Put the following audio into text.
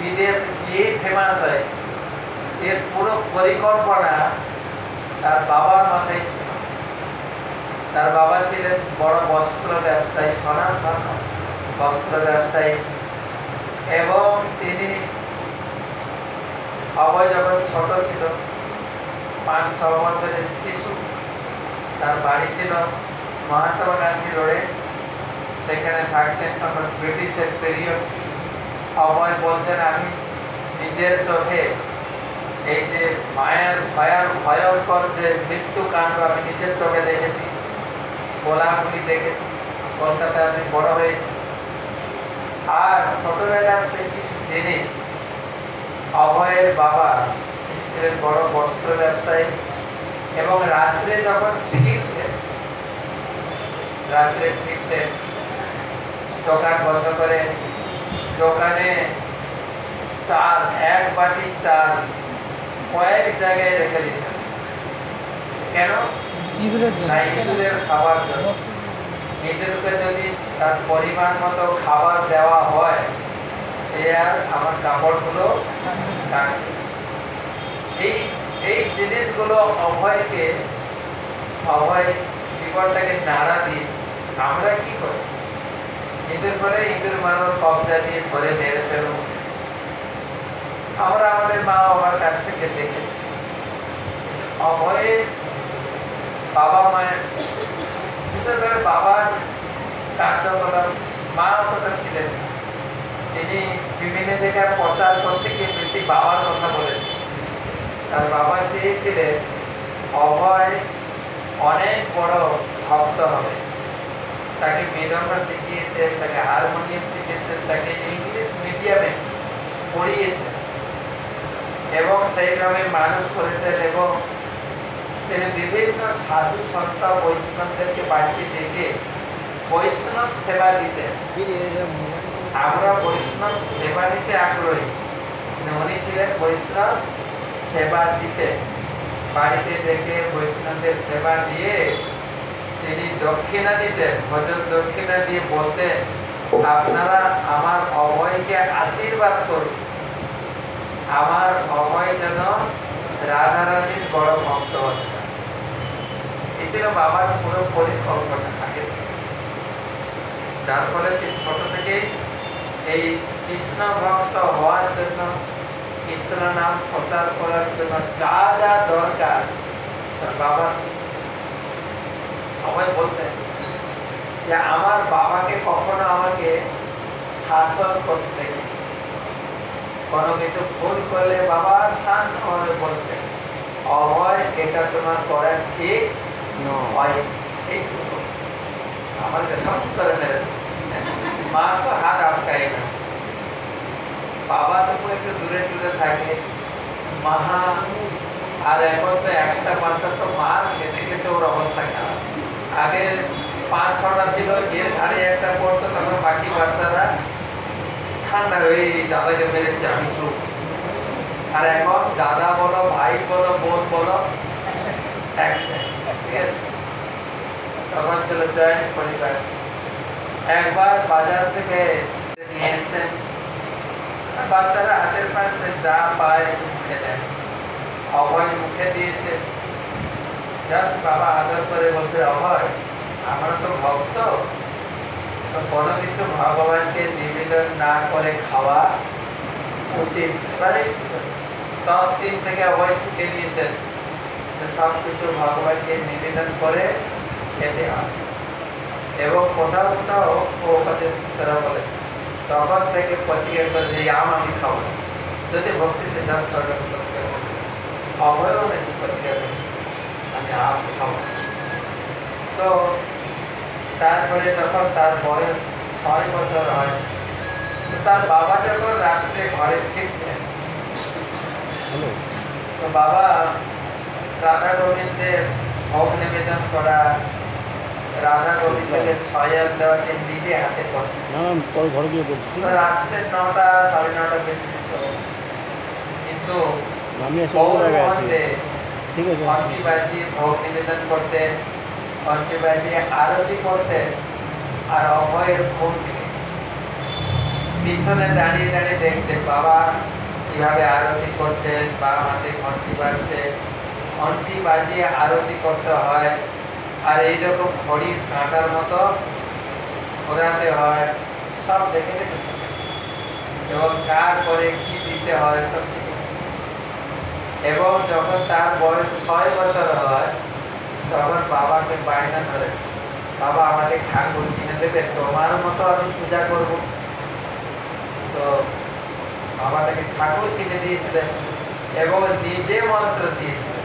বিদেশ গিয়ে ফেমাস হয়, এর পুরো পরিকল্পনা তার বাবার মাথায় ছিল। তার বাবা ছিলেন বড় বস্ত্র ব্যবসায়ী, স্বনামধন্য বস্ত্র ব্যবসায়ী, এবং তিনি অভয় যখন ছোট ছিল, 5-6 বছরের শিশু, তার বাড়ি ছিল মহাত্মা গান্ধী রোডে, সেখানে থাকতেন। তখন ব্রিটিশের পিরিয়ড। অভয় বলছেন, আমি নিজের চোখে এই যে মায়ের ভয়ঙ্কর যে মৃত্যুকাণ্ড আমি নিজের চোখে দেখেছি, গোলাগুলি দেখেছি, কলকাতায় আমি বড় হয়েছি। আর ছোটবেলার সেই কিছু জিনিস, অভয়ের বাবা তিনি ছিলেন বড় বস্ত্র ব্যবসায়ী, এবং রাত্রে যখন ফিরতেন দোকান বন্ধ করে, দোকানে চাল, এক বাটি চাল কয়েক জায়গায় রেখে দিতেন। কেন? ইঁদুরের খাবার জন্য। ইঁদুরকে যদি তার পরিমাণ মতো খাবার দেওয়া হয়, সে আর আমার কাপড়গুলো কাটবে। এই জিনিসগুলো অভয় জীবনটাকে নাড়া দিয়েছে। আমরা কি করি? ইঁদুর বলে ইঁদুর মানুষ কবজা দিয়ে ধরে মেরে ফেলব। আমরা আমাদের মা বাবার কাছ থেকে দেখেছি। অভয়ের বাবা মায়ের, বিশেষ করে বাবার কার্যকলাপ, মা অতটা ছিলেন, তিনি বিভিন্ন জায়গায় প্রচার করতে গিয়ে বেশি বাবার কথা বলেছেন। তার বাবা চেয়েছিলেন অভয় অনেক বড় ভক্ত হবে। তাকে মৃদঙ্গ শিখিয়েছেন, তাকে হারমোনিয়াম শিখিয়েছেন, তাকে ইংলিশ মিডিয়ামে পড়িয়েছেন এবং সেইভাবে মানুষ করেছেন। এবং তিনি বিভিন্ন সাধু সন্ত বৈষ্ণবদেরকে বাড়িতে ডেকে বৈষ্ণব সেবা দিতেন। আমরা বৈষ্ণব সেবা দিতে আগ্রহী, উনি ছিলেন বৈষ্ণব সেবা দিতে। বাড়িতে ডেকে বৈষ্ণবদের সেবা দিয়ে তিনি দক্ষিণা দিতেন, ভোজন দক্ষিণা দিয়ে বলতেন, আপনারা আমার অভয়কে আশীর্বাদ করুন, আমার অভয় যেন রাধারানীর বড় ভক্ত হতে পারে। এই ছিল বাবার পুরো পরিকল্পনা আগে থেকে। যার ফলে তিনি ছোট থেকেই এই কৃষ্ণ ভক্ত হওয়ার জন্য, কৃষ্ণ নাম প্রচার করার জন্য যা যা দরকার তার বাবা অভয় বলতেন যে আমার বাবাকে কখনো আমাকে শাসন করতে দেখি, কোনো কিছু ভুল করলে বাবা শান্তভাবে বলতেন, অভয় এটা তোমার করা ঠিক নয়। এইটুকু আমাদের সব করে মেরে, মা তো হাত আটকায় না। বাবা তো একটু দূরে দূরে থাকে, মাহা আর এখন তো একটা বাচ্চা তো মার খেতে খেতে ওর অবস্থা খারাপ। আগে 5-6টা ছিল, এর ধারে একটা পড়তো, তখন বাকি বাচ্চারা ঠান্ডা হয়ে দাদাকে মেরেছে আমি চুপ। আর এখন দাদা বলো, ভাই বলো, বোন বলো, ঠিক আছে। তখন ছিল জয়েন্ট পরিবার। একবার বাজার থেকে নিয়ে এসছেন, বাচ্চারা হাতের পাশে যা পায় মুখে দেয়। অভয় মুখে দিয়েছে, জাস্ট বাবা আদর করে বলছে, অভয় আমরা তো ভক্ত, তো কোনো কিছু ভগবানকে নিবেদন না করে খাওয়া উচিত। তখন 3 থেকে অভয় শিখে দিয়েছেন যে সব কিছু ভগবানকে নিবেদন করে খেতে হয়। এবং কোথাও কোথাও ওদের শিষ্যরা বলে, তখন থেকে প্রতিজ্ঞা করে যে আম আমি খাবো না, যদি ভক্তি সিদ্ধান্ত সরকার প্রতিজ্ঞা করছে। অভয়ও নাকি প্রতিজ্ঞা করেছে আমি আজ খাবো। তো তারপরে যখন তার বয়স 6 বছর হয়, তার বাবা যখন রাত্রে ঘরে ফিরতেন, তো বাবা রাধা গোবিন্দের ভোগ নিবেদন করা, রাধা গোবিন্দকে শয়ন দেওয়াকে নিজে হাতে করতেন। রাত্রে 9টা 9:30 বেজে যেত, কিন্তু ঘন্টি বাজিয়ে ভোগ নিবেদন করতেন, ঘন্টি বাজিয়ে আরতি করতেন। আর অভয়ের ঘুম থেকে পিছনে দাঁড়িয়ে দাঁড়িয়ে দেখতে বাবা কিভাবে আরতি করছেন, বাম হাতে ঘন্টি বাজছে, ঘন্টি বাজিয়ে আরতি করতে হয়, আর এইরকম ঘড়ির কাঁটার মতো ঘোরাতে হয়, সব দেখে দেখে শিখেছে। এবং তারপরে কি দিতে হয় সব শিখেছে। এবং যখন তার বয়স 6 বছর হয়, তখন বাবাকে বায়না ধরে, বাবা আমাকে ঠাকুর কিনে দেবে, তোমার মতো আমি পূজা করব। তো বাবা তাকে ঠাকুর কিনে দিয়েছিলেন এবং নিজে মন্ত্র দিয়েছিলেন।